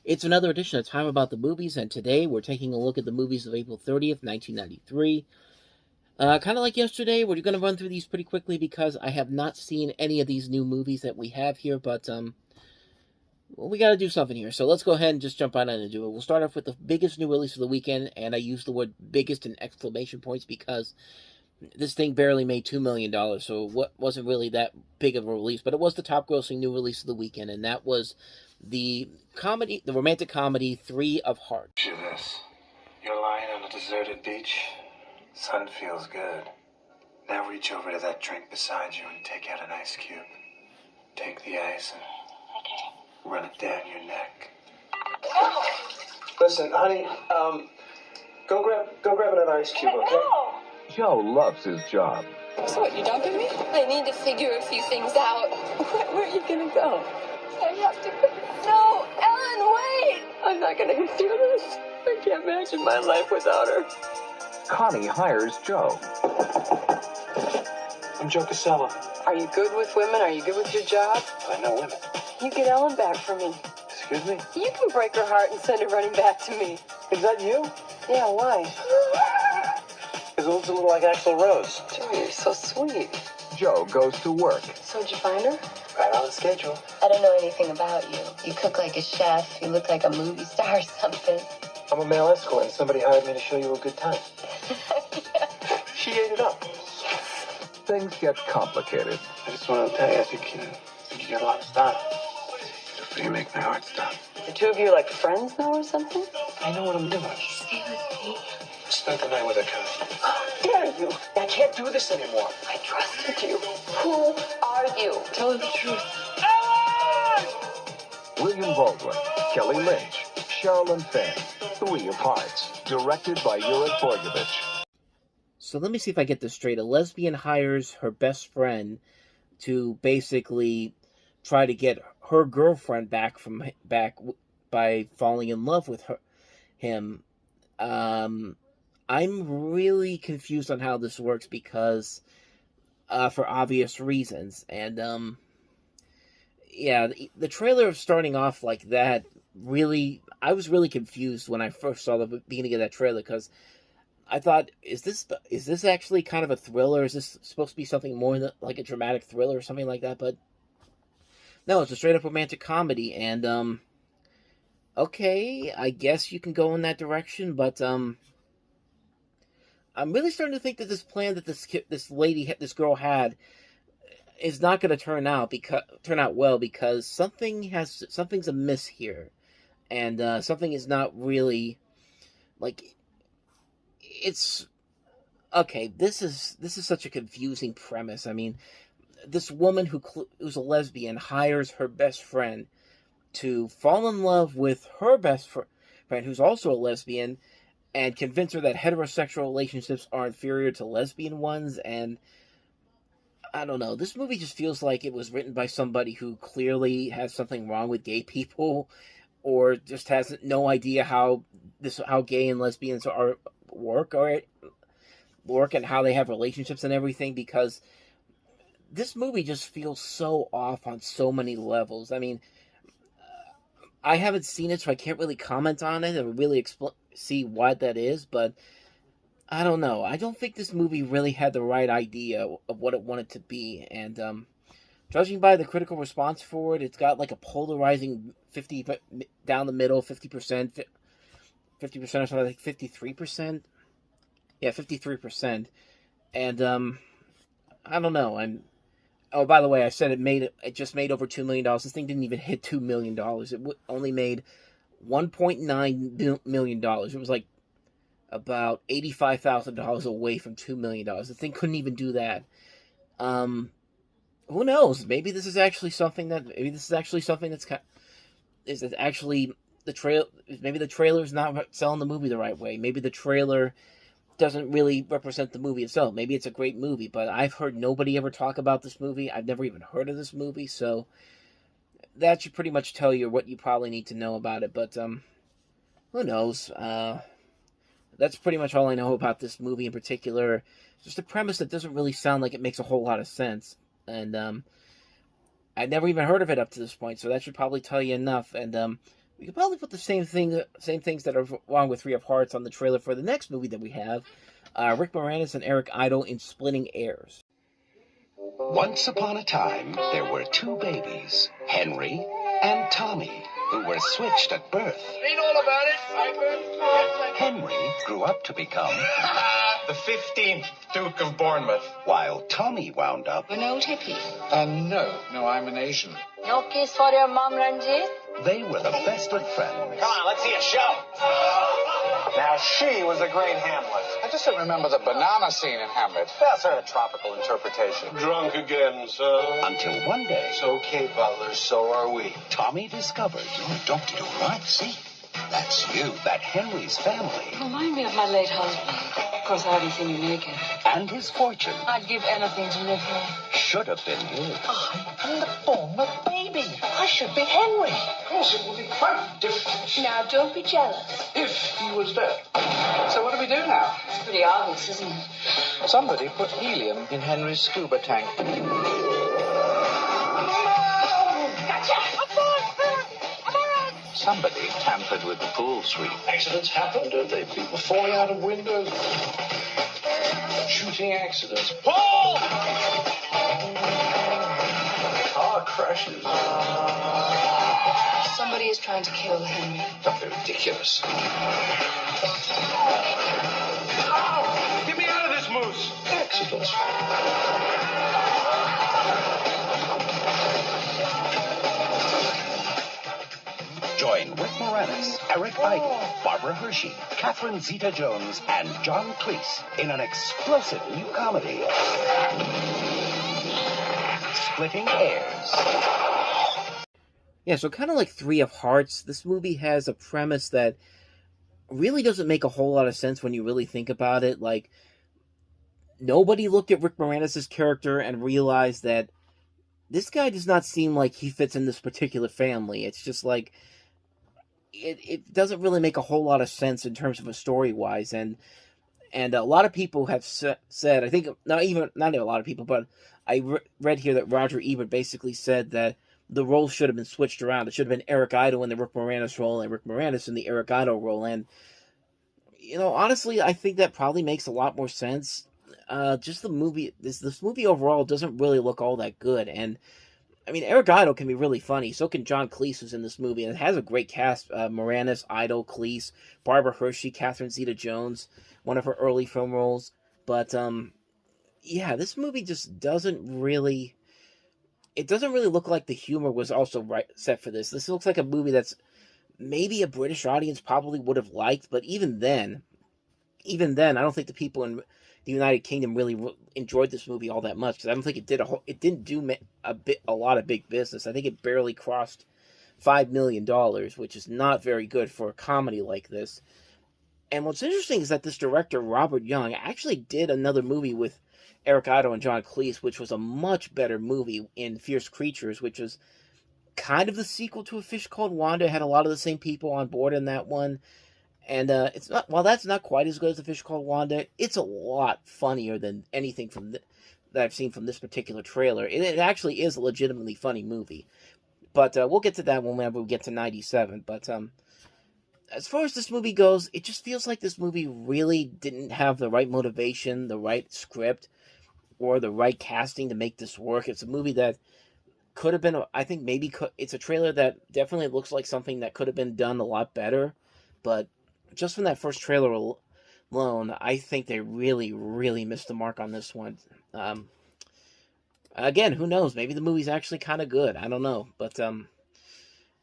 It's another edition of Time About the Movies, and today we're taking a look at the movies of April 30th, 1993. Kind of like yesterday, we're going to run through these pretty quickly because I have not seen any of these new movies that we have here, but well, we got to do something here. So let's go ahead and just jump right on and do it. We'll start off with the biggest new release of the weekend, and I use the word biggest in exclamation points because this thing barely made $2 million, so what wasn't really that big of a release, but it was the top grossing new release of the weekend, and that was the romantic comedy 3 of Heart. Picture this. You're lying on a deserted beach. Sun feels good. Now reach over to that drink beside you and take out an ice cube. Take the ice and run it down your neck. Listen, honey, go grab another ice cube, okay? Joe loves his job. So what, you dumping me? I need to figure a few things out. Where are you gonna go? I have to go. No, Ellen, wait! I'm not gonna do this. I can't imagine my life without her. Connie hires Joe. I'm Joe Casella. Are you good with women? Are you good with your job? I know women. You get Ellen back for me. Excuse me? You can break her heart and send her running back to me. Is that you? Yeah, why? It looks a little like Axl Rose. Joe, you're so sweet. Joe goes to work. So did you find her? Right on the schedule. I don't know anything about you. You cook like a chef. You look like a movie star or something. I'm a male escort and somebody hired me to show you a good time. She ate it up. Things get complicated. I just want to tell you, I think you got a lot of style. You make my heart stop. The two of you are like friends now or something? I know what I'm doing. Stay with me. Spent the night with her, Connie. How dare you? I can't do this anymore. I trusted you. Who are you? Tell her the truth. William Baldwin, Kelly Lynch, Sherilyn Fenn, 3 of Hearts, directed by Yuri Borgovich. So let me see if I get this straight. A lesbian hires her best friend to basically try to get her girlfriend back by falling in love with him. I'm really confused on how this works because for obvious reasons. And yeah, the trailer of starting off like that I was really confused when I first saw the beginning of that trailer because I thought, is this actually kind of a thriller? Is this supposed to be something more like a dramatic thriller or something like that? But no, it's a straight up romantic comedy, and okay, I guess you can go in that direction, but I'm really starting to think that this plan that this girl had is not going to turn out well because something's amiss here, and something is not really like it's okay. This is such a confusing premise. I mean, this woman who's a lesbian hires her best friend to fall in love with her best friend who's also a lesbian and convince her that heterosexual relationships are inferior to lesbian ones. And I don't know, this movie just feels like it was written by somebody who clearly has something wrong with gay people or just has no idea how gay and lesbians work and how they have relationships and everything, because this movie just feels so off on so many levels. I mean, I haven't seen it, so I can't really comment on it or really see why that is, but I don't know. I don't think this movie really had the right idea of what it wanted to be, and judging by the critical response for it, it's got like a polarizing 50 down the middle, 50%, 50% or something, like 53%. Yeah, 53%. And I don't know. Oh, by the way, I said it just made over $2 million. This thing didn't even hit $2 million. It only made $1.9 million. It was like about $85,000 away from $2 million. The thing couldn't even do that. Who knows? Maybe this is actually something that's actually maybe the trailer's not selling the movie the right way. Maybe the trailer doesn't really represent the movie itself. Maybe it's a great movie, but I've heard nobody ever talk about this movie. I've never even heard of this movie, so that should pretty much tell you what you probably need to know about it. But who knows? That's pretty much all I know about this movie in particular. Just a premise that doesn't really sound like it makes a whole lot of sense. And I'd never even heard of it up to this point, so that should probably tell you enough. And we could probably put the same things that are wrong with Three of Hearts on the trailer for the next movie that we have, Rick Moranis and Eric Idle in Splitting Heirs. Once upon a time, there were two babies, Henry and Tommy, who were switched at birth. Read all about it, Piper. Henry grew up to become The 15th Duke of Bournemouth. while Tommy wound up. An old hippie. No, I'm an Asian. No kiss for your mom, Ranjit? They were the best of friends. Come on, let's see a show. Now, she was a great Hamlet. I just don't remember the banana scene in Hamlet. That's a tropical interpretation. Drunk again, sir. Until one day, It's okay, Butler, so are we. Tommy discovered You're adopted, all right? See? That's you. that Henry's family Remind me of my late husband. Of course, I haven't seen you naked. and his fortune I'd give anything to live here. should have been his. I'm the former baby. I should be Henry. Of course, it will be quite different Now, don't be jealous. if he was dead. So what do we do now? It's pretty obvious, isn't it? Somebody put helium in Henry's scuba tank. Somebody tampered with the pool suite. Accidents happen, don't they? People falling out of windows. Shooting accidents. Paul! Car crashes. Somebody is trying to kill Henry. Don't be ridiculous. Oh, get me out of this moose. Accidents. Join Rick Moranis, Eric Idle, Barbara Hershey, Catherine Zeta-Jones, and John Cleese in an explosive new comedy, Splitting Heirs. Yeah, so kind of like Three of Hearts, this movie has a premise that really doesn't make a whole lot of sense when you really think about it. Like, nobody looked at Rick Moranis' character and realized that this guy does not seem like he fits in this particular family. It's just like, it doesn't really make a whole lot of sense in terms of a story-wise, and a lot of people have said, I think, not a lot of people, but I read here that Roger Ebert basically said that the roles should have been switched around. It should have been Eric Idle in the Rick Moranis role and Rick Moranis in the Eric Idle role, and, you know, honestly, I think that probably makes a lot more sense. Just the movie, this movie overall doesn't really look all that good, and I mean, Eric Idle can be really funny. So can John Cleese, who's in this movie, and it has a great cast: Moranis, Idle, Cleese, Barbara Hershey, Catherine Zeta-Jones, one of her early film roles. But yeah, this movie just doesn't really. It doesn't really look like the humor was also set for this. This looks like a movie that's maybe a British audience probably would have liked, but even then, I don't think the people in the United Kingdom really enjoyed this movie all that much, because I don't think it didn't do a lot of big business. I think it barely crossed $5 million, which is not very good for a comedy like this. And what's interesting is that this director, Robert Young, actually did another movie with Eric Idle and John Cleese, which was a much better movie, in Fierce Creatures, which was kind of the sequel to A Fish Called Wanda. It had a lot of the same people on board in that one. And it's not, while that's not quite as good as A Fish Called Wanda, it's a lot funnier than anything that I've seen from this particular trailer. It actually is a legitimately funny movie. But we'll get to that whenever we get to 97. But as far as this movie goes, it just feels like this movie really didn't have the right motivation, the right script, or the right casting to make this work. It's a movie that could have been, I think it's a trailer that definitely looks like something that could have been done a lot better. But just from that first trailer alone, I think they really, really missed the mark on this one. Again, who knows? Maybe the movie's actually kind of good. I don't know. But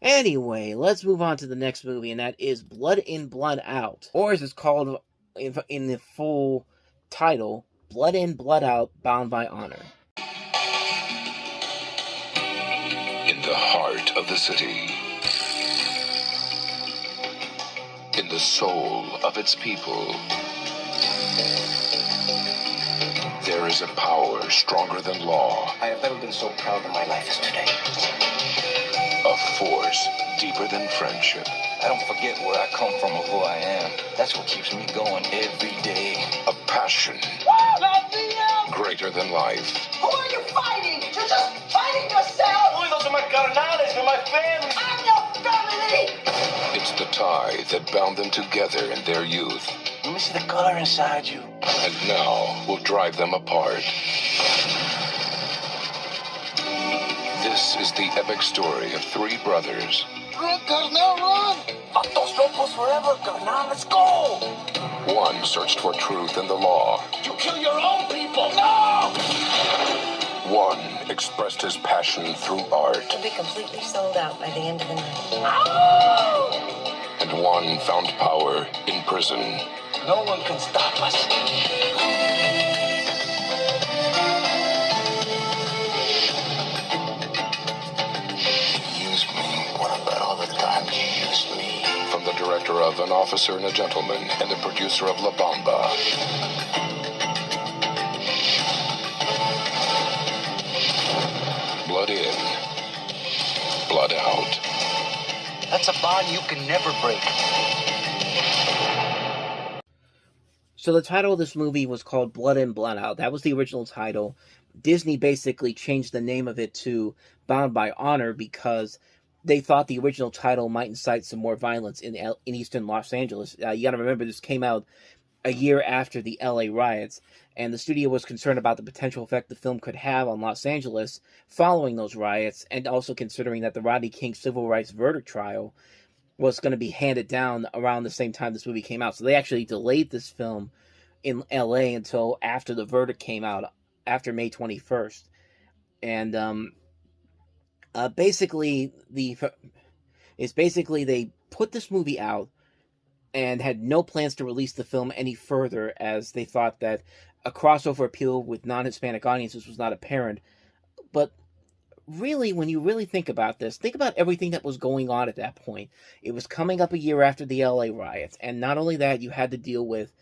anyway, let's move on to the next movie, and that is Blood In, Blood Out. Or as it's called in the full title, Blood In, Blood Out, Bound by Honor. In the heart of the city, in the soul of its people, there is a power stronger than law. I have never been so proud in my life as today. A force deeper than friendship. I don't forget where I come from or who I am. That's what keeps me going every day. A passion greater than life. Who are you fighting? You're just fighting yourself! Those are my carnales, they're my family! I'm your family! bound them together in their youth, Let me see the color inside you. and now will drive them apart. This is the epic story of three brothers. Run, carnal, run! Fuck those locals forever, carnal. Let's go! One searched for truth in the law. You kill your own people! No! One expressed his passion through art. We'll be completely sold out by the end of the night. And one found power in prison. No one can stop us. You used me. What about all the times you used me? From the director of An Officer and a Gentleman and the producer of La Bamba. Blood in, blood out. That's a bond you can never break. So the title of this movie was called Blood In, Blood Out. That was the original title. Disney basically changed the name of it to Bound by Honor because they thought the original title might incite some more violence in eastern Los Angeles. You got to remember, this came out a year after the LA riots, and the studio was concerned about the potential effect the film could have on Los Angeles following those riots, and also considering that the Rodney King civil rights verdict trial was going to be handed down around the same time this movie came out. So they actually delayed this film in LA until after the verdict came out, after May 21st. And basically they put this movie out and had no plans to release the film any further, as they thought that a crossover appeal with non-Hispanic audiences was not apparent. But really, when you really think about this, think about everything that was going on at that point. It was coming up a year after the LA riots, and not only that, you had to deal with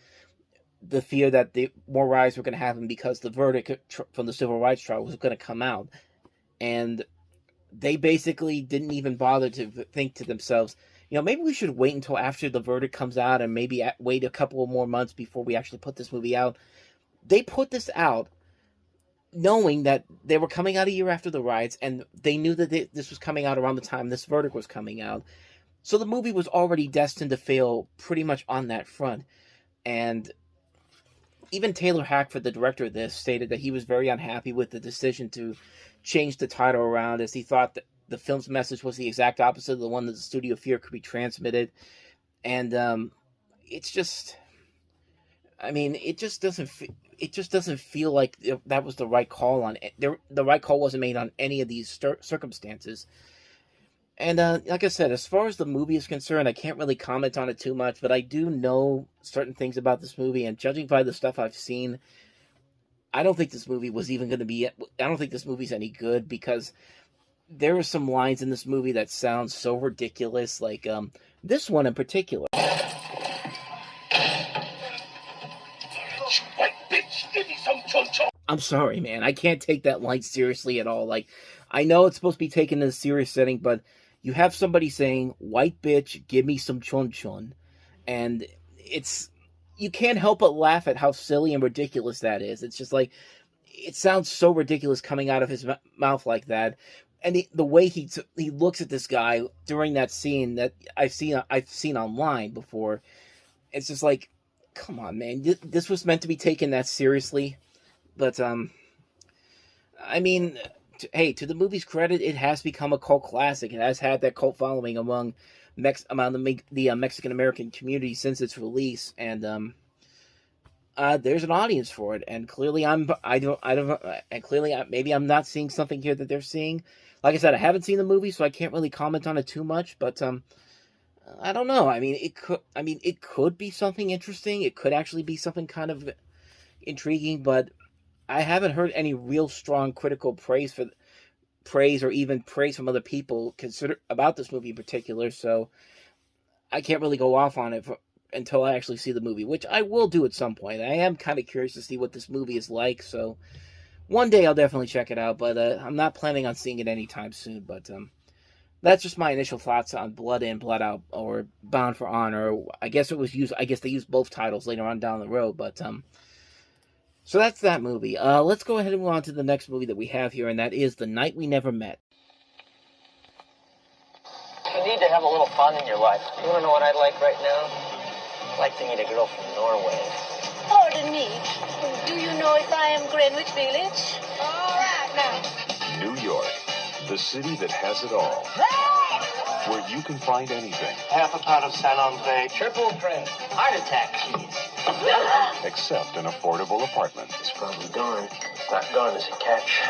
the fear that more riots were going to happen because the verdict from the civil rights trial was going to come out. And they basically didn't even bother to think to themselves, maybe we should wait until after the verdict comes out and maybe wait a couple of more months before we actually put this movie out. They put this out knowing that they were coming out a year after the riots, and they knew that this was coming out around the time this verdict was coming out. So the movie was already destined to fail pretty much on that front. And even Taylor Hackford, the director of this, stated that he was very unhappy with the decision to change the title around, as he thought that the film's message was the exact opposite of the one that the studio feared could be transmitted. And it just doesn't feel like that was the right call on it. The right call wasn't made on any of these circumstances. And like I said, as far as the movie is concerned, I can't really comment on it too much, but I do know certain things about this movie, and judging by the stuff I've seen, I don't think this movie was even going to be... I don't think this movie's any good, because there are some lines in this movie that sound so ridiculous, like this one in particular. I'm sorry, man. I can't take that line seriously at all. Like, I know it's supposed to be taken in a serious setting, but you have somebody saying, "White bitch, give me some chon chon," and you can't help but laugh at how silly and ridiculous that is. It's just like, it sounds so ridiculous coming out of his mouth like that. And the way he looks at this guy during that scene that I've seen online before, it's just like, come on, man. This was meant to be taken that seriously. But, I mean, to the movie's credit, it has become a cult classic. It has had that cult following among the Mexican-American community since its release. And, there's an audience for it. And clearly maybe I'm not seeing something here that they're seeing. Like I said, I haven't seen the movie, so I can't really comment on it too much, but, I don't know. It could be something interesting. It could actually be something kind of intriguing, but I haven't heard any real strong critical praise or even praise from other people about this movie in particular, so I can't really go off on it until I actually see the movie, which I will do at some point. I am kind of curious to see what this movie is like, so one day I'll definitely check it out, but I'm not planning on seeing it anytime soon. But that's just my initial thoughts on Blood In, Blood Out, or Bound for Honor. I guess they used both titles later on down the road, but so that's that movie. Let's go ahead and move on to the next movie that we have here, and that is The Night We Never Met. You need to have a little fun in your life. You want to know what I'd like right now? I'd like to meet a girl from Norway. Pardon me. Do you know if I am Greenwich Village? All right, now. New York, the city that has it all. Where you can find anything. Half a pound of San Andre. Triple print. Heart attack, please. Except an affordable apartment. It's probably gone. It's not gone, there's a catch.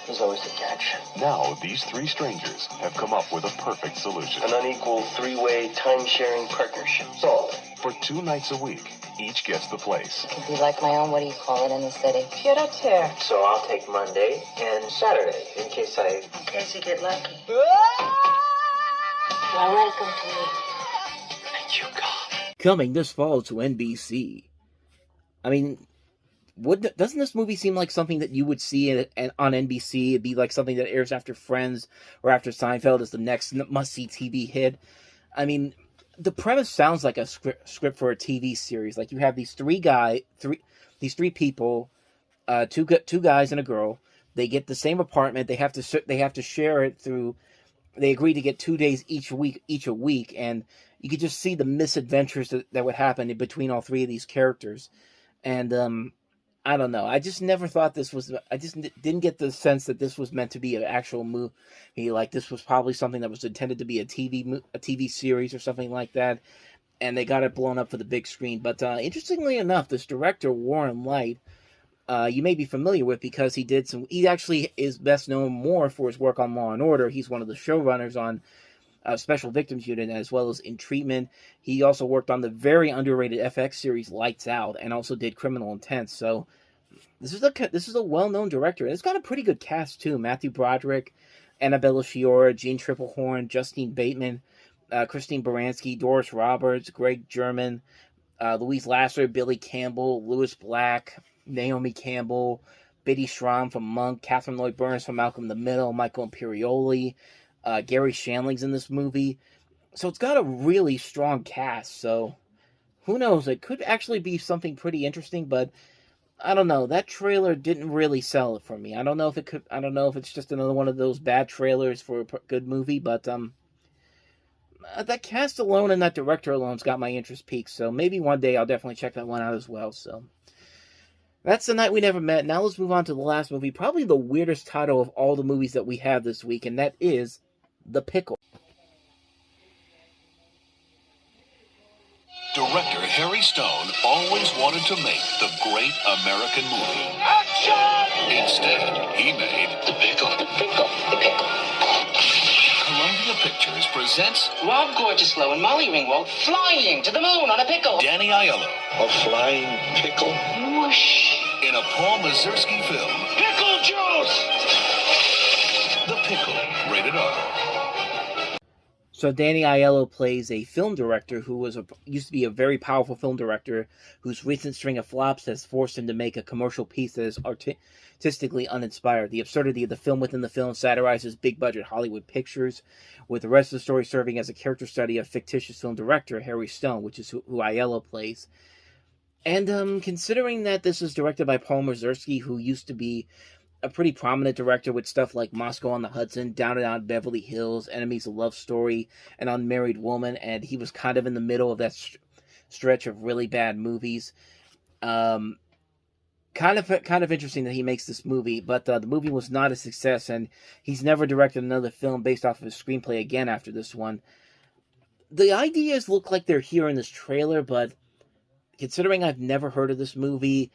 There's always a catch. Now, these three strangers have come up with a perfect solution. An unequal three-way time-sharing partnership. So, for 2 nights a week, each gets the place. It could be like my own, what do you call it in the city? Pied a terre. so I'll take Monday and Saturday in case you get lucky. You're welcome to me. Thank you, God. Coming this fall to NBC. I mean, doesn't this movie seem like something that you would see on NBC? It'd be like something that airs after Friends or after Seinfeld as the next must-see TV hit. I mean, the premise sounds like a script for a TV series. Like, you have these three people, two guys and a girl. They get the same apartment. They have to share it through. They agree to get 2 days each a week, and you could just see the misadventures that would happen in between all three of these characters. And I don't know. I just never thought this was. I just didn't get the sense that this was meant to be an actual movie. Like, this was probably something that was intended to be a TV series or something like that. And they got it blown up for the big screen. But interestingly enough, this director Warren Leight, you may be familiar with because he actually is best known more for his work on Law and Order. He's one of the showrunners on Special Victims Unit, as well as In Treatment. He also worked on the very underrated FX series Lights Out, and also did Criminal Intent. So this is a well-known director, and it's got a pretty good cast too. Matthew Broderick, Annabella Sciorra, Jean Triplehorn, Justine Bateman, Christine Baranski, Doris Roberts, Greg German, Louise Lasser, Billy Campbell, Louis Black, Naomi Campbell, Biddy Schramm from Monk, Catherine Lloyd Burns from Malcolm in the Middle, Michael Imperioli, Gary Shandling's in this movie. So it's got a really strong cast, so who knows, it could actually be something pretty interesting, but I don't know, that trailer didn't really sell it for me. I don't know if it's just another one of those bad trailers for a good movie, but that cast alone and that director alone's got my interest peaked, so maybe one day I'll definitely check that one out as well. So that's The Night We Never Met. Now let's move on to the last movie, probably the weirdest title of all the movies that we have this week, and that is The Pickle. Director Harry Stone always wanted to make the great American movie. Action! Instead, he made The Pickle. The Pickle. The Pickle. Columbia Pictures presents Rob Gorgeouslow and Molly Ringwald flying to the moon on a pickle. Danny Aiello A flying pickle? Whoosh. in a Paul Mazursky film. Pickle juice! The Pickle, rated R. So Danny Aiello plays a film director who used to be a very powerful film director whose recent string of flops has forced him to make a commercial piece that is artistically uninspired. The absurdity of the film within the film satirizes big-budget Hollywood pictures, with the rest of the story serving as a character study of fictitious film director Harry Stone, which is who Aiello plays. And considering that this is directed by Paul Mazursky, who used to be a pretty prominent director with stuff like Moscow on the Hudson, Down and Out Beverly Hills, Enemies of Love Story, An Unmarried Woman, and he was kind of in the middle of that stretch of really bad movies. Kind of interesting that he makes this movie, but the movie was not a success, and he's never directed another film based off of his screenplay again after this one. The ideas look like they're here in this trailer, but considering I've never heard of this movie,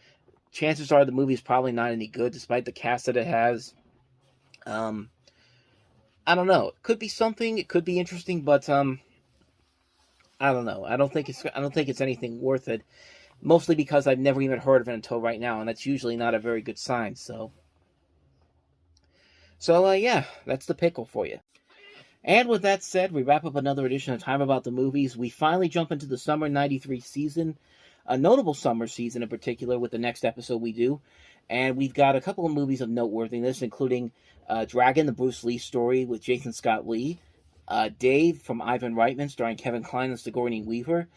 chances are the movie is probably not any good, despite the cast that it has. I don't know. It could be something. It could be interesting, but I don't know. I don't think it's anything worth it. Mostly because I've never even heard of it until right now, and that's usually not a very good sign. So yeah, that's The Pickle for you. And with that said, we wrap up another edition of Time About the Movies. We finally jump into the summer '93 season. A notable summer season in particular with the next episode we do. And we've got a couple of movies of noteworthiness, including Dragon, the Bruce Lee story with Jason Scott Lee, Dave from Ivan Reitman starring Kevin Kline and Sigourney Weaver,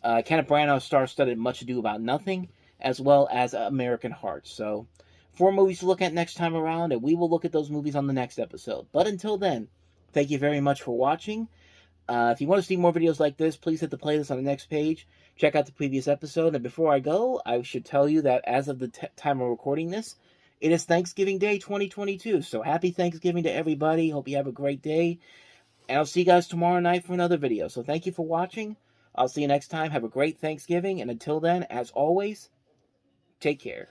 Kenneth Branagh's star-studded Much Ado About Nothing, as well as American Heart. So 4 movies to look at next time around, and we will look at those movies on the next episode. But until then, Thank you very much for watching. If you want to see more videos like this, please hit the playlist on the next page. Check out the previous episode. And before I go, I should tell you that as of the time of recording this, it is Thanksgiving Day 2022. So happy Thanksgiving to everybody. Hope you have a great day. And I'll see you guys tomorrow night for another video. So thank you for watching. I'll see you next time. Have a great Thanksgiving. And until then, as always, take care.